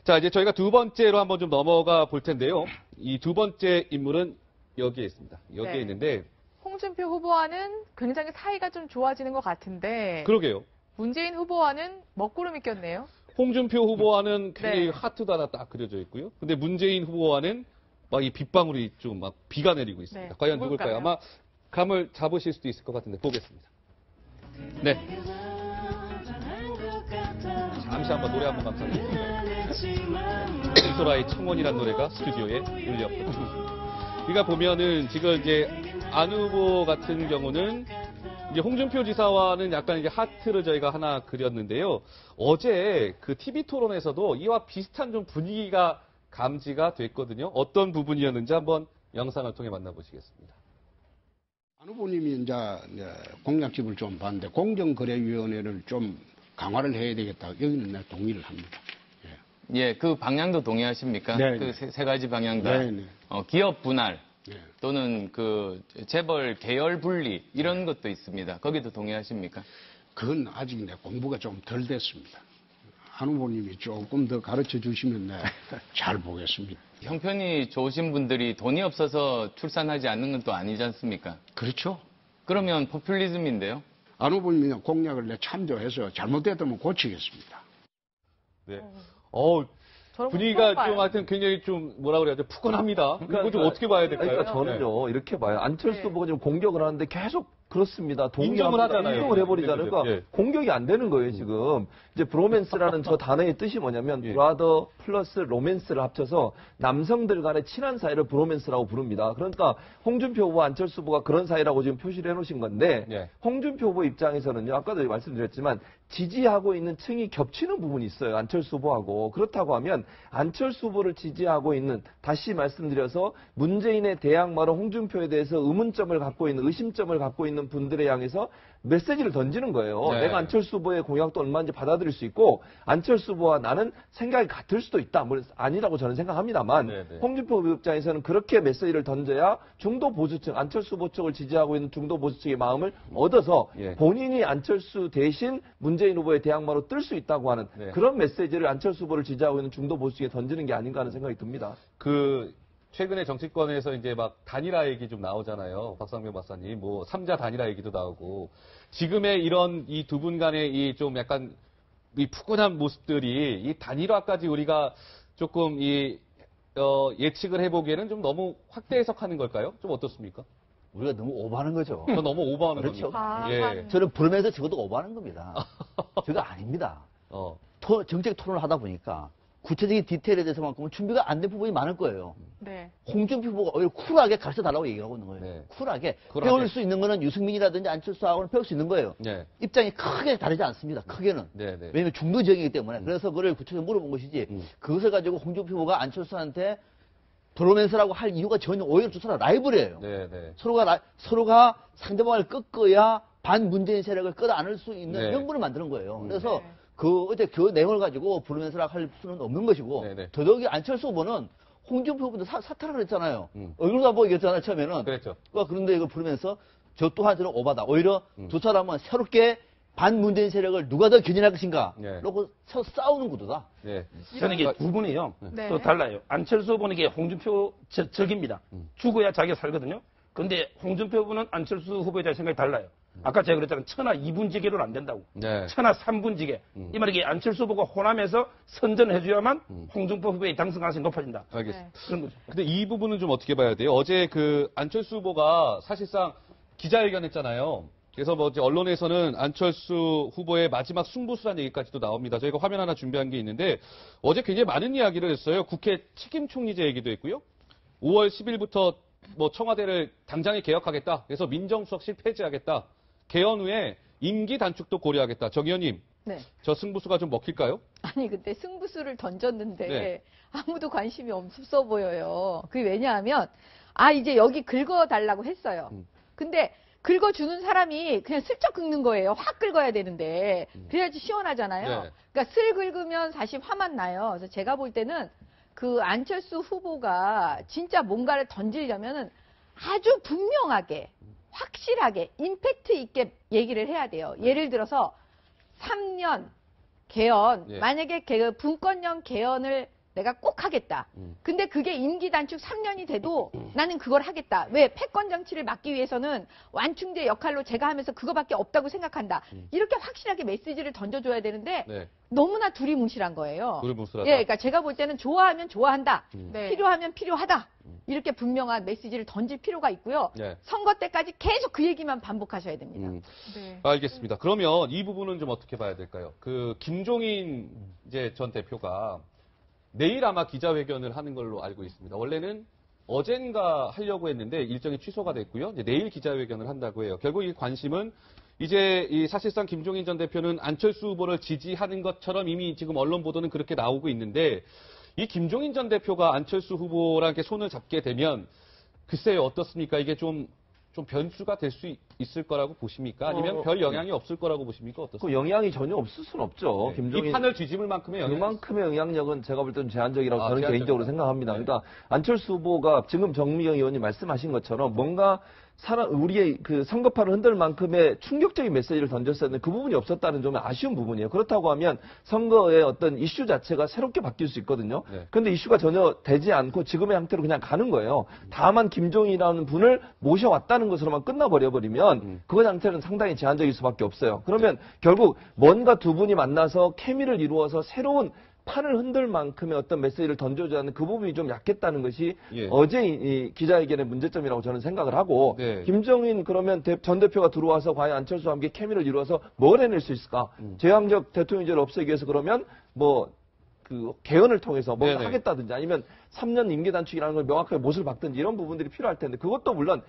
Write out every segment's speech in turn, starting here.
자, 이제 저희가 두 번째로 한번 좀 넘어가 볼 텐데요. 이 두 번째 인물은 여기에 있습니다. 여기에 네. 있는데. 홍준표 후보와는 굉장히 사이가 좀 좋아지는 것 같은데. 그러게요. 문재인 후보와는 먹구름이 꼈네요. 홍준표 후보와는 굉장히 네. 하트도 하나 딱 그려져 있고요. 근데 문재인 후보와는 막 이 빗방울이 좀 막 비가 내리고 있습니다. 네, 과연 누굴까요? 아마 감을 잡으실 수도 있을 것 같은데 보겠습니다. 네. 잠시 한번 노래 한번 감상해볼까요? 이소라의 청원이라는 노래가 스튜디오에 울렸습니다. 그러니까 보면은 지금 이제 안 후보 같은 경우는 이제 홍준표 지사와는 약간 이제 하트를 저희가 하나 그렸는데요. 어제 그 TV 토론에서도 이와 비슷한 좀 분위기가 감지가 됐거든요. 어떤 부분이었는지 한번 영상을 통해 만나보시겠습니다. 안 후보님이 이제 공약집을 좀 봤는데 공정거래위원회를 좀 강화를 해야 되겠다. 여기는 내가 동의를 합니다. 예, 그 방향도 동의하십니까? 네, 그 네. 세 가지 방향 다. 네, 네. 기업 분할 네. 또는 그 재벌 계열 분리 이런 것도 있습니다. 거기도 동의하십니까? 그건 아직 내 공부가 좀 덜 됐습니다. 안 후보님이 조금 더 가르쳐 주시면 잘 보겠습니다. 형편이 좋으신 분들이 돈이 없어서 출산하지 않는 건 또 아니지 않습니까? 그렇죠. 그러면 포퓰리즘인데요. 안 후보님이 공약을 참조해서 잘못됐다면 고치겠습니다. 네. 저런 거 분위기가 처음 봐요. 좀 하여튼 굉장히 좀 뭐라 그래야죠? 푸근합니다. 이거 좀 어떻게 봐야 될까요? 그러니까 저는요, 이렇게 봐요. 안철수 네. 후보가 지금 공격을 하는데 계속 그렇습니다. 인정을 하잖아요. 인정을 해버리잖아요. 그러니까 예. 공격이 안 되는 거예요, 지금. 이제 브로맨스라는 저 단어의 뜻이 뭐냐면, 예. 브라더 플러스 로맨스를 합쳐서 남성들 간의 친한 사이를 브로맨스라고 부릅니다. 그러니까 홍준표 후보와 안철수 후보가 그런 사이라고 지금 표시를 해놓으신 건데, 예. 홍준표 후보 입장에서는요, 아까도 말씀드렸지만, 지지하고 있는 층이 겹치는 부분이 있어요. 안철수 후보하고. 그렇다고 하면 안철수 후보를 지지하고 있는, 다시 말씀드려서 문재인의 대항마로 홍준표에 대해서 의문점을 갖고 있는, 의심점을 갖고 있는 분들에 향해서 메시지를 던지는 거예요. 네. 내가 안철수 후보의 공약도 얼마인지 받아들일 수 있고 안철수 후보와 나는 생각이 같을 수도 있다. 뭐 아니라고 저는 생각합니다만 네, 네. 홍준표 후보 입장에서는 그렇게 메시지를 던져야 중도 보수층, 안철수 후보 쪽을 지지하고 있는 중도 보수층의 마음을 얻어서 예. 본인이 안철수 대신 문재인 후보의 대항마로 뜰 수 있다고 하는 네. 그런 메시지를 안철수 후보를 지지하고 있는 중도 보수층에 던지는 게 아닌가 하는 생각이 듭니다. 최근에 정치권에서 이제 막 단일화 얘기 좀 나오잖아요. 박상명 박사님. 뭐, 3자 단일화 얘기도 나오고. 지금의 이런 이 두 분 간의 이 좀 약간 이 푸근한 모습들이 이 단일화까지 우리가 조금 예측을 해보기에는 좀 너무 확대 해석하는 걸까요? 좀 어떻습니까? 우리가 너무 오버하는 거죠. 저 너무 오버하는 그렇죠. 겁니다. 예. 저는 부르면서 적어도 오버하는 겁니다. 저거 아닙니다. 정책 토론을 하다 보니까 구체적인 디테일에 대해서만큼은 준비가 안 된 부분이 많을 거예요. 네. 홍준표 후보가 오히려 쿨하게 가르쳐달라고 얘기하고 있는 거예요. 네. 쿨하게. 배울 수 있는 거는 유승민이라든지 안철수하고는 배울 수 있는 거예요. 네. 입장이 크게 다르지 않습니다. 크게는. 네, 네. 왜냐하면 중도 지역이기 때문에. 그래서 그걸 구체적으로 물어본 것이지. 그것을 가지고 홍준표 후보가 안철수한테 브로맨스라고 할 이유가 전혀 오히려 두 사람 라이벌이에요. 네, 네. 서로가 상대방을 꺾어야 반문재인 세력을 끌어안을 수 있는 네. 명분을 만드는 거예요. 그래서 네. 어제 그 내용을 가지고 브로맨스라고 할 수는 없는 것이고 네네. 더더욱이 안철수 후보는 홍준표 후보도 사퇴를 했잖아요. 얼굴도 안 보이게 했잖아요, 처음에는. 그랬죠. 그런데 이거 부르면서 저 또한 저는 오바다. 오히려 두 사람은 새롭게 반문재인 세력을 누가 더 견인할 것인가 네. 놓고 싸우는 구도다. 네. 저는 이게 두 분이요. 네. 또 달라요. 안철수 후보는 이게 홍준표 적입니다. 죽어야 자기가 살거든요. 근데 홍준표 후보는 안철수 후보에 대한 생각이 달라요. 아까 제가 그랬잖아요. 천하 2분지계로는 안 된다고. 네. 천하 3분지계. 이 말이 안철수 후보가 호남에서 선전해줘야만 홍준표 후보의 당선 가능성이 높아진다. 알겠습니다. 그런 거죠. 근데 이 부분은 좀 어떻게 봐야 돼요? 어제 그 안철수 후보가 사실상 기자회견했잖아요. 그래서 뭐 이제 언론에서는 안철수 후보의 마지막 승부수라는 얘기까지도 나옵니다. 저희가 화면 하나 준비한 게 있는데 어제 굉장히 많은 이야기를 했어요. 국회 책임 총리제 얘기도 했고요. 5월 10일부터 뭐 청와대를 당장에 개혁하겠다. 그래서 민정수석실 폐지하겠다. 개헌 후에 임기 단축도 고려하겠다. 정 의원님, 네. 저 승부수가 좀 먹힐까요? 아니 근데 승부수를 던졌는데 네. 아무도 관심이 없어 보여요. 그게 왜냐하면 이제 여기 긁어달라고 했어요. 근데 긁어주는 사람이 그냥 슬쩍 긁는 거예요. 확 긁어야 되는데 그래야지 시원하잖아요. 네. 그러니까 슬 긁으면 사실 화만 나요. 그래서 제가 볼 때는 그 안철수 후보가 진짜 뭔가를 던지려면은 아주 분명하게 확실하게 임팩트 있게 얘기를 해야 돼요. 예를 들어서 3년 개헌, 예. 만약에 그 분권형 개헌을 내가 꼭 하겠다. 근데 그게 임기 단축 3년이 돼도 나는 그걸 하겠다. 왜? 패권 정치를 막기 위해서는 완충제 역할로 제가 하면서 그거밖에 없다고 생각한다. 이렇게 확실하게 메시지를 던져줘야 되는데 네. 너무나 두리뭉실한 거예요. 두리뭉실하다. 예, 그러니까 제가 볼 때는 좋아하면 좋아한다. 네. 필요하면 필요하다. 이렇게 분명한 메시지를 던질 필요가 있고요. 네. 선거 때까지 계속 그 얘기만 반복하셔야 됩니다. 네. 알겠습니다. 그러면 이 부분은 좀 어떻게 봐야 될까요? 그 김종인 이제 전 대표가 내일 아마 기자회견을 하는 걸로 알고 있습니다. 원래는 어젠가 하려고 했는데 일정이 취소가 됐고요. 이제 내일 기자회견을 한다고 해요. 결국 이 관심은 이제 이 사실상 김종인 전 대표는 안철수 후보를 지지하는 것처럼 이미 지금 언론 보도는 그렇게 나오고 있는데 이 김종인 전 대표가 안철수 후보랑 이렇게 손을 잡게 되면 글쎄요 어떻습니까? 이게 좀 변수가 될 수 있을 거라고 보십니까? 아니면 별 영향이 없을 거라고 보십니까? 그 어떻습니까? 영향이 전혀 없을 수는 없죠. 네. 김종인 이 판을 뒤집을 만큼의 영향이 그만큼의 영향력은 제가 볼 때는 제한적이라고 저는 제한적이다. 개인적으로 생각합니다. 네. 그러니까 안철수 후보가 지금 정미경 의원이 말씀하신 것처럼 뭔가 우리의 그 선거판을 흔들 만큼의 충격적인 메시지를 던졌어야 하는데 그 부분이 없었다는 좀 아쉬운 부분이에요. 그렇다고 하면 선거의 어떤 이슈 자체가 새롭게 바뀔 수 있거든요. 네. 그런데 이슈가 전혀 되지 않고 지금의 형태로 그냥 가는 거예요. 다만 김종인이라는 분을 모셔왔다는 것으로만 끝나버려버리면 그 상태는 상당히 제한적일 수밖에 없어요. 그러면 결국 뭔가 두 분이 만나서 케미를 이루어서 새로운 판을 흔들 만큼의 어떤 메시지를 던져줘야 하는 그 부분이 좀 약했다는 것이 예. 어제 이 기자회견의 문제점이라고 저는 생각을 하고 네. 김종인 그러면 전 대표가 들어와서 과연 안철수와 함께 케미를 이루어서 뭘 해낼 수 있을까? 제왕적 대통령제를 없애기 위해서 그러면 뭐 그 개헌을 통해서 뭔가 네네. 하겠다든지 아니면 3년 임기 단축이라는 걸 명확하게 못을 박든지 이런 부분들이 필요할 텐데 그것도 물론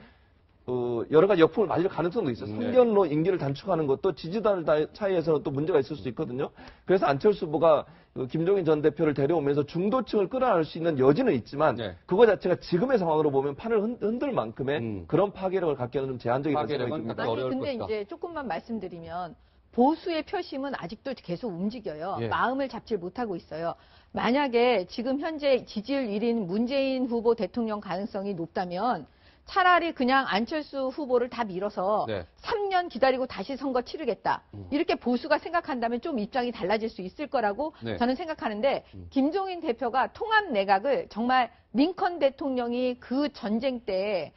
여러 가지 역풍을 맞을 가능성도 있어요. 네. 3년로 임기를 단축하는 것도 지지단 차이에서는 또 문제가 있을 수 있거든요. 그래서 안철수 후보가 김종인 전 대표를 데려오면서 중도층을 끌어안을 수 있는 여지는 있지만 네. 그거 자체가 지금의 상황으로 보면 판을 흔들 만큼의 그런 파괴력을 갖기에는 좀 제한적이라는 생각이 파괴력은 듭니다. 약간 아니 어려울 근데 것이다. 이제 조금만 말씀드리면 보수의 표심은 아직도 계속 움직여요. 예. 마음을 잡지 못하고 있어요. 만약에 지금 현재 지지율 1위인 문재인 후보 대통령 가능성이 높다면 차라리 그냥 안철수 후보를 다 밀어서 네. 3년 기다리고 다시 선거 치르겠다. 이렇게 보수가 생각한다면 좀 입장이 달라질 수 있을 거라고 네. 저는 생각하는데 김종인 대표가 통합 내각을 정말 링컨 대통령이 그 전쟁 때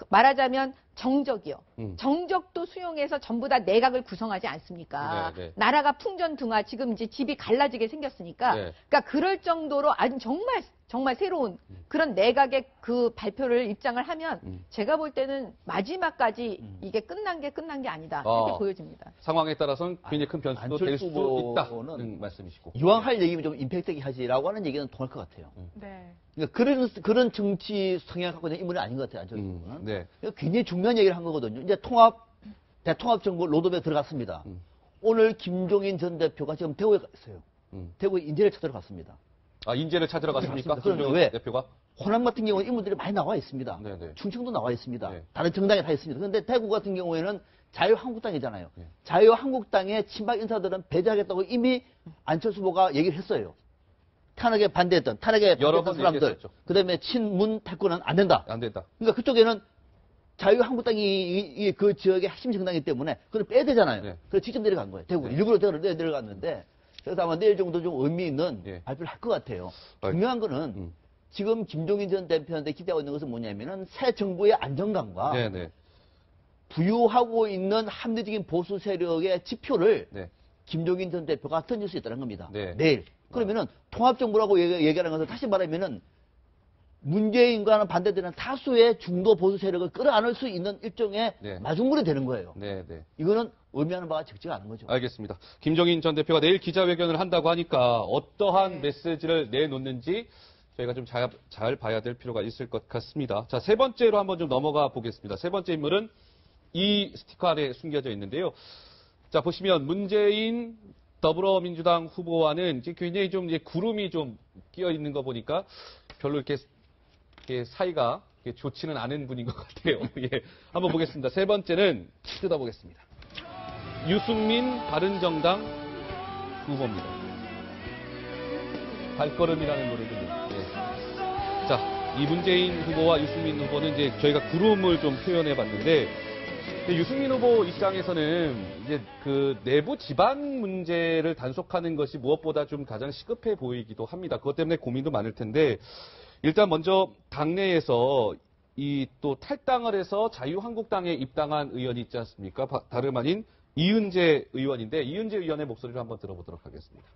말하자면 정적이요. 정적도 수용해서 전부 다 내각을 구성하지 않습니까? 네, 네. 나라가 풍전등화 지금 이제 집이 갈라지게 생겼으니까 네. 그러니까 그럴 정도로 아주 정말 새로운 그런 내각의 그 발표를 입장을 하면 제가 볼 때는 마지막까지 이게 끝난 게 아니다 이렇게 보여집니다. 상황에 따라서는 굉장히 큰 변수도 될 수 안철수 있다는 후보는 말씀이시고. 이왕 할 얘기면 좀 임팩트하게 하지라고 하는 얘기는 통할 것 같아요. 네. 그러니까 그런 정치 성향을 갖고 있는 인물이 아닌 것 같아요, 안철수 후보는. 네. 그러니까 굉장히 중요한 얘기를 한 거거든요. 이제 대통합 정부 로드맵에 들어갔습니다. 오늘 김종인 전 대표가 지금 대구에 있어요. 대구에 인재를 찾으러 갔습니다. 아, 인재를 찾으러 갔습니까? 그런데 김종인 왜? 대표가? 호남 같은 경우는 인물들이 많이 나와 있습니다. 네네. 충청도 나와 있습니다. 네. 다른 정당에 다 있습니다. 그런데 대구 같은 경우에는 자유한국당이잖아요. 자유한국당의 친박 인사들은 배제하겠다고 이미 안철수 후보가 얘기를 했어요. 탄핵에 반대했던 여러 번 사람들, 얘기했었죠. 그다음에 친문 패권은 안 된다. 안 된다. 그러니까 그쪽에는 자유한국당이 그 지역의 핵심 정당이기 때문에 그걸 빼야 되잖아요. 네. 그래서 직접 내려간 거예요. 대구 일부러 내려갔는데 그래서 아마 내일 정도 좀 의미 있는 예. 발표를 할 것 같아요. 아, 중요한 거는 지금 김종인 전 대표한테 기대하고 있는 것은 뭐냐면은 새 정부의 안정감과 네네. 부유하고 있는 합리적인 보수 세력의 지표를 네. 김종인 전 대표가 던질 수 있다는 겁니다. 네. 내일. 그러면은 통합정부라고 얘기하는 것은 다시 말하면은 문재인과는 반대되는 다수의 중도 보수 세력을 끌어안을 수 있는 일종의 네. 마중물이 되는 거예요. 네네. 이거는 의미하는 바가 적지가 않은 거죠. 알겠습니다. 김종인 전 대표가 내일 기자회견을 한다고 하니까 어떠한 메시지를 내놓는지 저희가 좀 잘 봐야 될 필요가 있을 것 같습니다. 자, 세 번째로 한번 좀 넘어가 보겠습니다. 세 번째 인물은 이 스티커 안에 숨겨져 있는데요. 자, 보시면 문재인 더불어민주당 후보와는 이제 굉장히 좀 이제 구름이 좀 끼어 있는 거 보니까 별로 이렇게 사이가 좋지는 않은 분인 것 같아요. 예. 한번 보겠습니다. 세 번째는 뜯어보겠습니다. 유승민 바른정당 후보입니다. 발걸음이라는 노래군요. 예. 자, 이 문재인 후보와 유승민 후보는 이제 저희가 구름을 좀 표현해 봤는데 유승민 후보 입장에서는 이제 그 내부 지방 문제를 단속하는 것이 무엇보다 좀 가장 시급해 보이기도 합니다. 그것 때문에 고민도 많을 텐데 일단 먼저 당내에서 이 또 탈당을 해서 자유한국당에 입당한 의원이 있지 않습니까? 다름 아닌 이은재 의원인데 이은재 의원의 목소리를 한번 들어보도록 하겠습니다.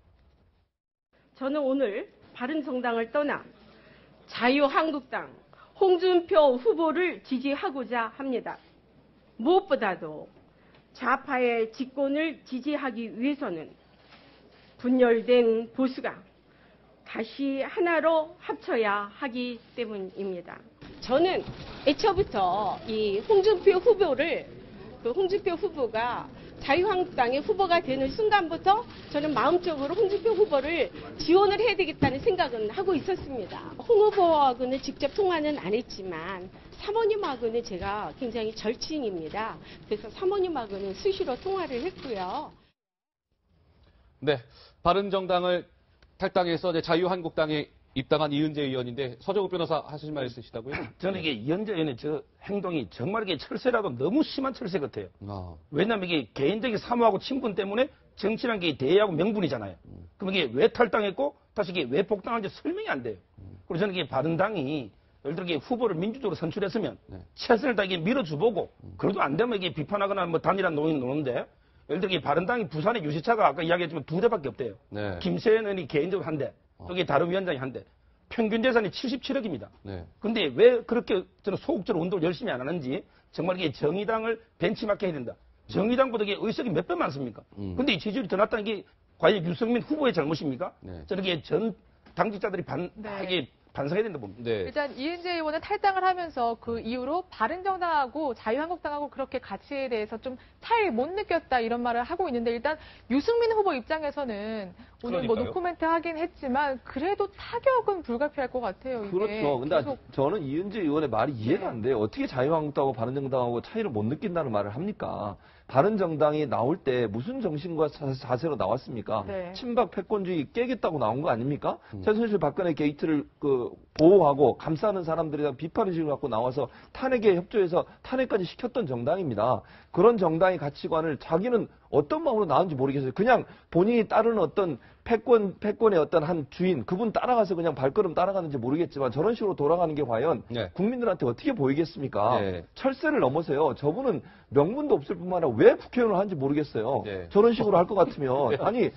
저는 오늘 바른정당을 떠나 자유한국당 홍준표 후보를 지지하고자 합니다. 무엇보다도 좌파의 집권을 지지하기 위해서는 분열된 보수가 다시 하나로 합쳐야 하기 때문입니다. 저는 애초부터 이 홍준표 후보가 자유한국당의 후보가 되는 순간부터 저는 마음적으로 홍준표 후보를 지원을 해야 되겠다는 생각은 하고 있었습니다. 홍 후보하고는 직접 통화는 안 했지만 사모님하고는 제가 굉장히 절친입니다. 그래서 사모님하고는 수시로 통화를 했고요. 네, 바른정당을 탈당해서 이제 자유한국당에 입당한 이은재 의원인데 서정욱 변호사 하실 말 있으시다고요? 저는 이게 이은재 의원의 저 행동이 정말 이게 철새라도 너무 심한 철새 같아요. 왜냐하면 이게 개인적인 사모하고 친분 때문에 정치란 게 대의하고 명분이잖아요. 그럼 이게 왜 탈당했고 다시 이게 왜 복당한지 설명이 안 돼요. 그래서 저는 이게 바른당이 예를 들어 이게 후보를 민주적으로 선출했으면 최선을 다하게 밀어주보고 그래도 안 되면 이게 비판하거나 뭐 단일한 논의는 노는데 예를 들어 이 바른당이 부산의 유시차가 아까 이야기했지만 2대밖에 없대요. 네. 김세현 의원이 개인적으로 한 대, 여기 다른 위원장이 한 대. 평균 재산이 77억입니다. 네. 근데 왜 그렇게 저는 소극적으로 운동을 열심히 안 하는지 정말 이게 정의당을 benchmark 해야 된다. 정의당보다 이게 의석이 몇 배 많습니까? 근데 이 지지율이 더 낮다는 게 과연 유승민 후보의 잘못입니까? 네. 저는 이게 전 당직자들이 네. 반성해야 된다 봅니다. 네. 일단 이은재 의원은 탈당을 하면서 그 이후로 바른정당하고 자유한국당하고 그렇게 가치에 대해서 좀 차이를 못 느꼈다 이런 말을 하고 있는데 일단 유승민 후보 입장에서는 오늘 뭐 그러니까요. 노코멘트 하긴 했지만 그래도 타격은 불가피할 것 같아요. 이게. 그렇죠. 근데 계속 저는 이은재 의원의 말이 이해가 안 돼요. 어떻게 자유한국당하고 바른정당하고 차이를 못 느낀다는 말을 합니까? 바른정당이 나올 때 무슨 정신과 자세로 나왔습니까? 네. 친박 패권주의 깨겠다고 나온 거 아닙니까? 최순실 박근혜 게이트를 보호하고 감싸는 사람들에 대한 비판의식을 갖고 나와서 탄핵에 협조해서 탄핵까지 시켰던 정당입니다. 그런 정당의 가치관을 자기는 어떤 마음으로 나왔는지 모르겠어요. 그냥 본인이 따르는 어떤 패권의 어떤 한 주인, 그분 따라가서 그냥 발걸음 따라가는지 모르겠지만 저런 식으로 돌아가는 게 과연 네. 국민들한테 어떻게 보이겠습니까? 네. 철새를 넘어서요. 저분은 명분도 없을 뿐만 아니라 왜 국회의원을 하는지 모르겠어요. 네. 저런 식으로 할 것 같으면. 아니,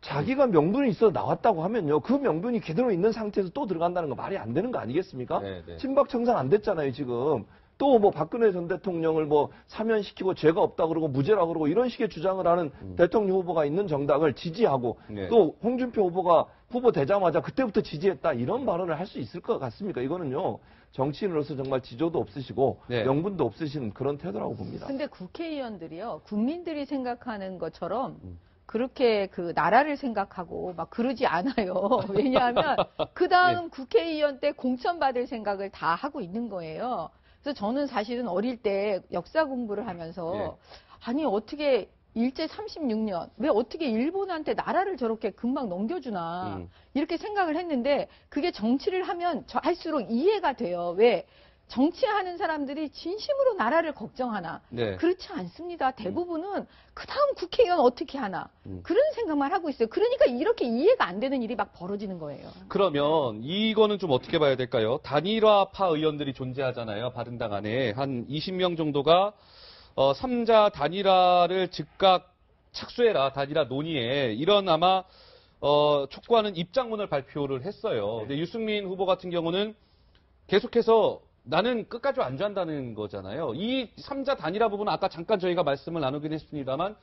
자기가 명분이 있어 나왔다고 하면요. 그 명분이 그대로 있는 상태에서 또 들어간다는 거 말이 안 되는 거 아니겠습니까? 네, 네. 친박 청산 안 됐잖아요, 지금. 또 뭐 박근혜 전 대통령을 뭐 사면시키고 죄가 없다 그러고 무죄라 그러고 이런 식의 주장을 하는 대통령 후보가 있는 정당을 지지하고 네. 또 홍준표 후보가 후보 되자마자 그때부터 지지했다 이런 발언을 할 수 있을 것 같습니까? 이거는요. 정치인으로서 정말 지조도 없으시고 네. 명분도 없으신 그런 태도라고 봅니다. 근데 국회의원들이요, 국민들이 생각하는 것처럼 그렇게 그 나라를 생각하고 막 그러지 않아요. 왜냐하면 그 다음 국회의원 때 공천받을 생각을 다 하고 있는 거예요. 그래서 저는 사실은 어릴 때 역사 공부를 하면서 아니 어떻게 일제 36년 왜 어떻게 일본한테 나라를 저렇게 금방 넘겨주나 이렇게 생각을 했는데 그게 정치를 하면 할수록 이해가 돼요. 왜? 정치하는 사람들이 진심으로 나라를 걱정하나? 네. 그렇지 않습니다. 대부분은 그 다음 국회의원 어떻게 하나? 그런 생각만 하고 있어요. 그러니까 이렇게 이해가 안 되는 일이 막 벌어지는 거예요. 그러면 이거는 좀 어떻게 봐야 될까요? 단일화파 의원들이 존재하잖아요. 바른당 안에 한 20명 정도가 3자 단일화를 즉각 착수해라. 단일화 논의에 이런 아마 촉구하는 입장문을 발표를 했어요. 근데 유승민 후보 같은 경우는 계속해서 나는 끝까지 안주한다는 거잖아요. 이 3자 단일화 부분은 아까 잠깐 저희가 말씀을 나누긴 했습니다만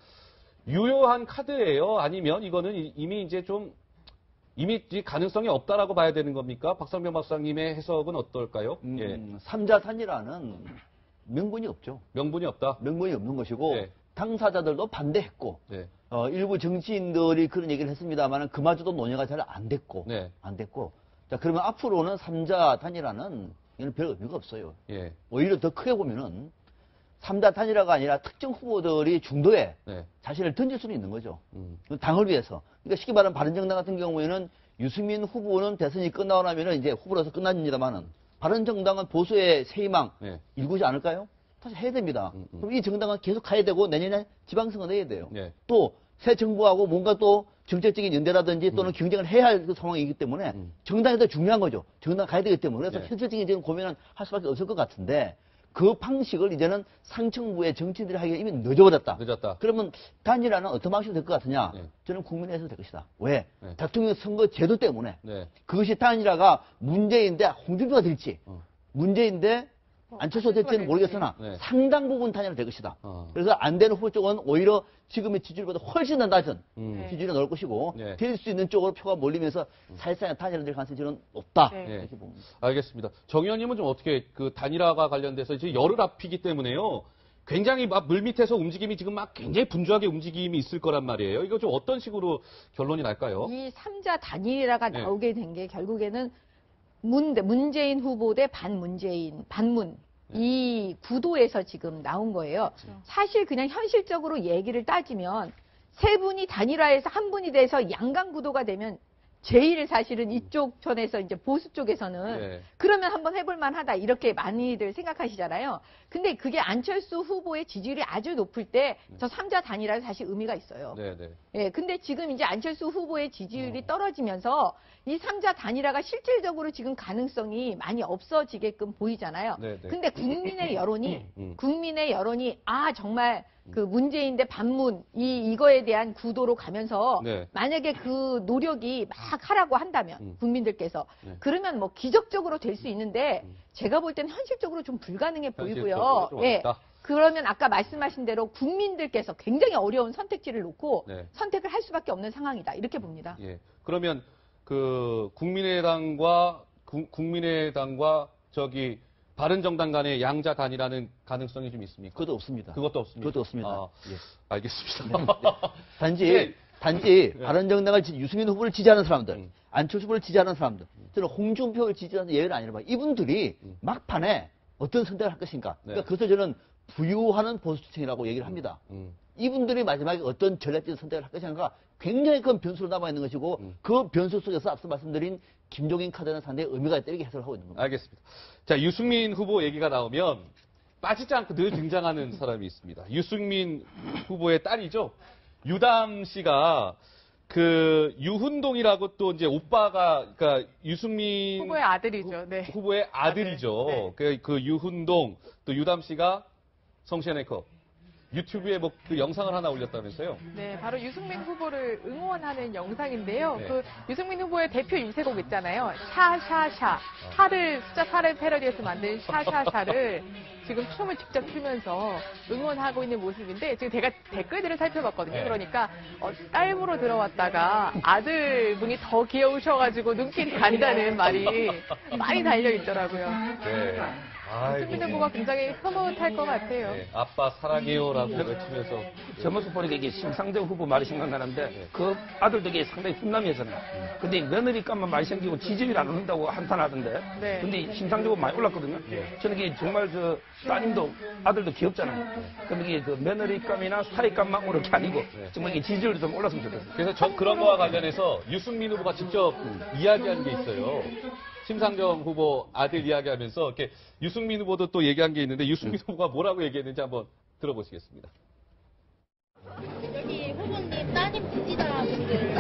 유효한 카드예요? 아니면 이거는 이미 이제 좀 이미 가능성이 없다라고 봐야 되는 겁니까? 박상병 박사님의 해석은 어떨까요? 예. 3자 단일화는 명분이 없죠. 명분이 없다. 명분이 없는 것이고 네. 당사자들도 반대했고 네. 일부 정치인들이 그런 얘기를 했습니다만 그마저도 논의가 잘 안 됐고 네. 안 됐고 자 그러면 앞으로는 3자 단일화는 이건 별 의미가 없어요. 예. 오히려 더 크게 보면은 3자 단일화가 아니라 특정 후보들이 중도에 네. 자신을 던질 수는 있는 거죠. 당을 위해서. 그러니까 쉽게 말하면 바른정당 같은 경우에는 유승민 후보는 대선이 끝나고 나면은 이제 후보로서 끝납니다만은 바른정당은 보수의 새 희망 네. 일구지 않을까요? 사실 해야 됩니다. 그럼 이 정당은 계속 가야 되고 내년에 지방선거 내야 돼요. 네. 또 새 정부하고 뭔가 또 정책적인 연대라든지 또는 경쟁을 해야 할 그 상황이기 때문에 정당이 더 중요한 거죠. 정당 가야 되기 때문에. 그래서 네. 현실적인 지금 고민은 할 수밖에 없을 것 같은데 그 방식을 이제는 상층부의 정치인들이 하기에 이미 늦어버렸다. 늦었다. 그러면 단일화는 어떤 방식으로 될 것 같으냐? 네. 저는 국민의힘에서 될 것이다. 왜? 네. 대통령 선거 제도 때문에. 네. 그것이 단일화가 문재인 대 홍준표가 될지, 문재인 대 안철수가 될지는 모르겠으나 네. 상당 부분 단일화 될 것이다. 어. 그래서 안 되는 후보 쪽은 오히려 지금의 지지율보다 훨씬 더 낮은 지지율이 넣을 것이고 네. 될 수 있는 쪽으로 표가 몰리면서 사실상 단일화 될 가능성이 저는 없다. 네. 이렇게 봅니다. 알겠습니다. 정 의원님은 좀 어떻게 그 단일화가 관련돼서 이제 열흘 앞이기 때문에요. 굉장히 막 물밑에서 움직임이 지금 막 굉장히 분주하게 움직임이 있을 거란 말이에요. 이거 좀 어떤 식으로 결론이 날까요? 이 3자 단일화가 네. 나오게 된 게 결국에는 문재인 후보 대 반문재인, 반문. 이 구도에서 지금 나온 거예요. 사실 그냥 현실적으로 얘기를 따지면 세 분이 단일화해서 한 분이 돼서 양강 구도가 되면 제일 사실은 이쪽 편에서 이제 보수 쪽에서는 네. 그러면 한번 해볼 만하다 이렇게 많이들 생각하시잖아요. 근데 그게 안철수 후보의 지지율이 아주 높을 때 저 3자 단일화는 사실 의미가 있어요. 네, 네. 예, 근데 지금 이제 안철수 후보의 지지율이 떨어지면서 이 3자 단일화가 실질적으로 지금 가능성이 많이 없어지게끔 보이잖아요. 네, 네. 근데 국민의 여론이 아 정말 그 문재인 대 반문 이거에 대한 구도로 가면서 네. 만약에 그 노력이 막 하라고 한다면 국민들께서 네. 그러면 뭐 기적적으로 될 수 있는데 제가 볼 때는 현실적으로 좀 불가능해 보이고요. 현실적으로 좀 예. 어렵다. 그러면 아까 말씀하신 대로 국민들께서 굉장히 어려운 선택지를 놓고 네. 선택을 할 수밖에 없는 상황이다. 이렇게 봅니다. 예. 그러면 그 국민의당과 저기 바른정당 간의 양자 단일화는 가능성이 좀 있습니까? 그것도 없습니다. 그것도 없습니다. 그것도 없습니다. 아, 예. 알겠습니다. 단지 바른정당을 유승민 후보를 지지하는 사람들, 안철수 후보를 지지하는 사람들, 저는 홍준표를 지지하는 예외는 아니라 봐. 이분들이 막판에 어떤 선택을 할 것인가. 그러니까 네. 그것을 저는 부유하는 보수층이라고 얘기를 합니다. 이분들이 마지막에 어떤 전략적인 선택을 할 것인가 굉장히 큰 변수로 남아있는 것이고 그 변수 속에서 앞서 말씀드린 김종인 카드는 상당히 의미가 있다 이렇게 해석을 하고 있는 겁니다. 알겠습니다. 자, 유승민 후보 얘기가 나오면 빠지지 않고 늘 등장하는 사람이 있습니다. 유승민 후보의 딸이죠. 유담 씨가 그 유훈동이라고 또 이제 오빠가 그러니까 유승민 후보의 아들이죠. 네. 후보의 아들이죠. 네. 그 유훈동 또 유담 씨가 성시현 앵커 유튜브에 뭐 그 영상을 하나 올렸다면서요? 네, 바로 유승민 후보를 응원하는 영상인데요. 네. 그 유승민 후보의 대표 유세곡 있잖아요. 샤샤샤. 샤를, 숫자 4를 패러디해서 만든 샤샤샤를 지금 춤을 직접 추면서 응원하고 있는 모습인데 지금 제가 댓글들을 살펴봤거든요. 네. 그러니까 딸부로 들어왔다가 아들분이 더 귀여우셔가지고 눈길이 간다는 말이 많이 달려있더라고요. 네. 유승민 후보가 굉장히 흐뭇할 것 같아요. 네, 아빠 사랑해요라고 외치면서 저 모습 보니까 이게 심상정 후보 말이 생각나는데 그 아들도 이게 상당히 훈남이었잖아요. 근데 며느리값만 많이 생기고 지지율이 안 오른다고 한탄하던데. 네. 근데 심상정 후보 많이 올랐거든요. 저는 이게 정말 저 따님도 아들도 귀엽잖아요. 그럼 이게 그 며느리값이나 사위값만 오른 게 아니고 정말 이게 지지율이 좀 올랐으면 좋겠어요. 그래서 저 그런 거와 관련해서 유승민 후보가 직접 이야기한 게 있어요. 심상정 후보 아들 이야기하면서 이렇게 유승민 후보도 또 얘기한 게 있는데 유승민 후보가 뭐라고 얘기했는지 한번 들어보시겠습니다. 여기 후보님 따님 지지자분들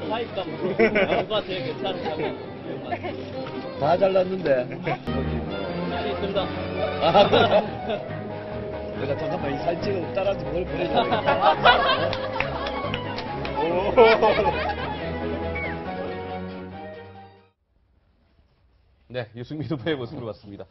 사이가 누가 제일 괜찮으냐면 다 잘났는데. 있습니다. 내가 잠깐만 이 사진 찍어 따라서 뭘 보내줘. 네, 유승민 후보의 모습을 봤습니다.